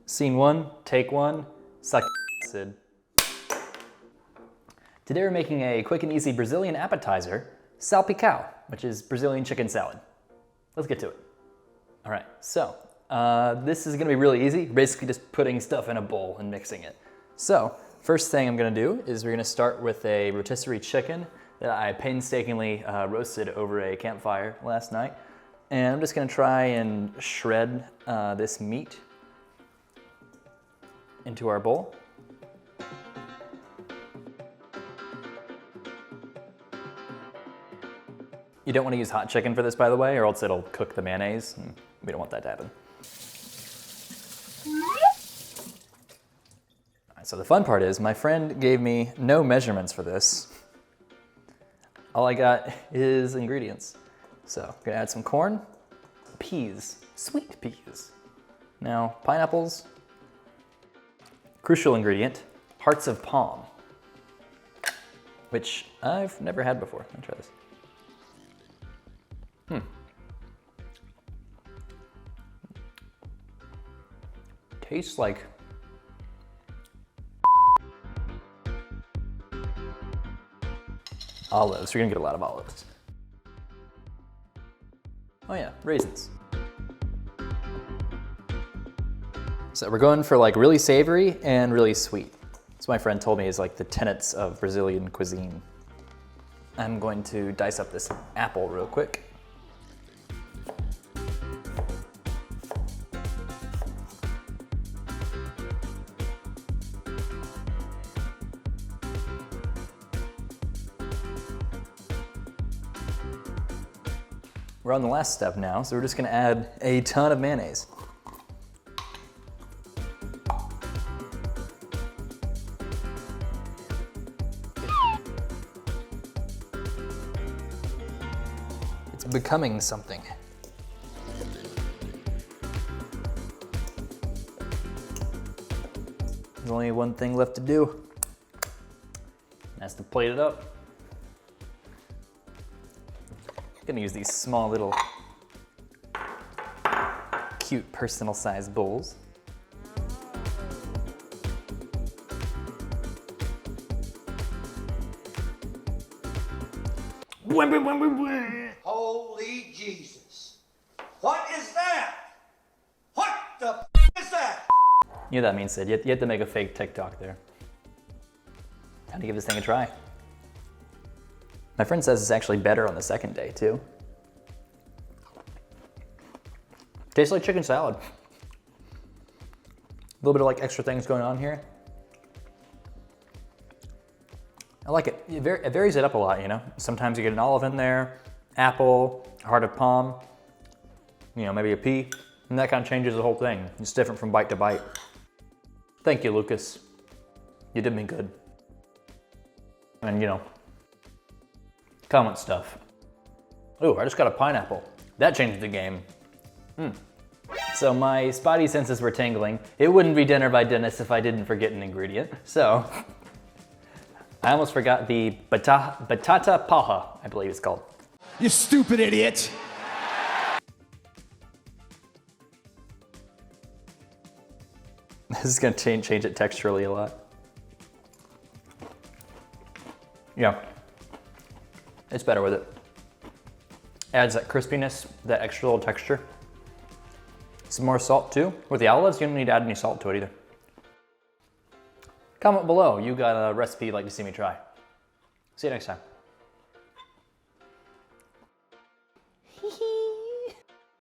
Scene one, take one, suck acid. Today we're making a quick and easy Brazilian appetizer, Salpicao, which is Brazilian chicken salad. Let's get to it. All right, so this is gonna be really easy, basically just putting stuff in a bowl and mixing it. So, first thing I'm gonna do is we're gonna start with a rotisserie chicken that I painstakingly roasted over a campfire last night. And I'm just gonna try and shred this meat into our bowl. You don't want to use hot chicken for this, by the way, or else it'll cook the mayonnaise, and we don't want that to happen. All right, so the fun part is my friend gave me no measurements for this. All I got is ingredients. So I'm gonna add some corn, peas, sweet peas. Now, pineapples, crucial ingredient, hearts of palm, which I've never had before. Let me try this. Tastes like olives. You're gonna get a lot of olives. Oh yeah, raisins. So we're going for like really savory and really sweet. That's what my friend told me is like the tenets of Brazilian cuisine. I'm going to dice up this apple real quick. We're on the last step now, so we're just gonna add a ton of mayonnaise. It's becoming something. There's only one thing left to do. That's to plate it up. Gonna use these small little cute personal sized bowls. Holy Jesus. What is that? What the is that? You know what that means, Sid. You have to make a fake TikTok there. Time to give this thing a try. My friend says it's actually better on the second day, too. Tastes like chicken salad. A little bit of like extra things going on here. I like it. It varies it up a lot, you know? Sometimes you get an olive in there, apple, heart of palm, you know, maybe a pea, and that kind of changes the whole thing. It's different from bite to bite. Thank you, Lucas. You did me good. And, you know, comment stuff. Ooh, I just got a pineapple. That changed the game. So my spotty senses were tingling. It wouldn't be dinner by Dennis if I didn't forget an ingredient. So I almost forgot the batata palha, I believe it's called. You stupid idiot! This is gonna change it texturally a lot. Yeah, it's better with it. Adds that crispiness, that extra little texture. Some more salt too. With the olives, you don't need to add any salt to it either. Comment below, you got a recipe you'd like to see me try. See you next time.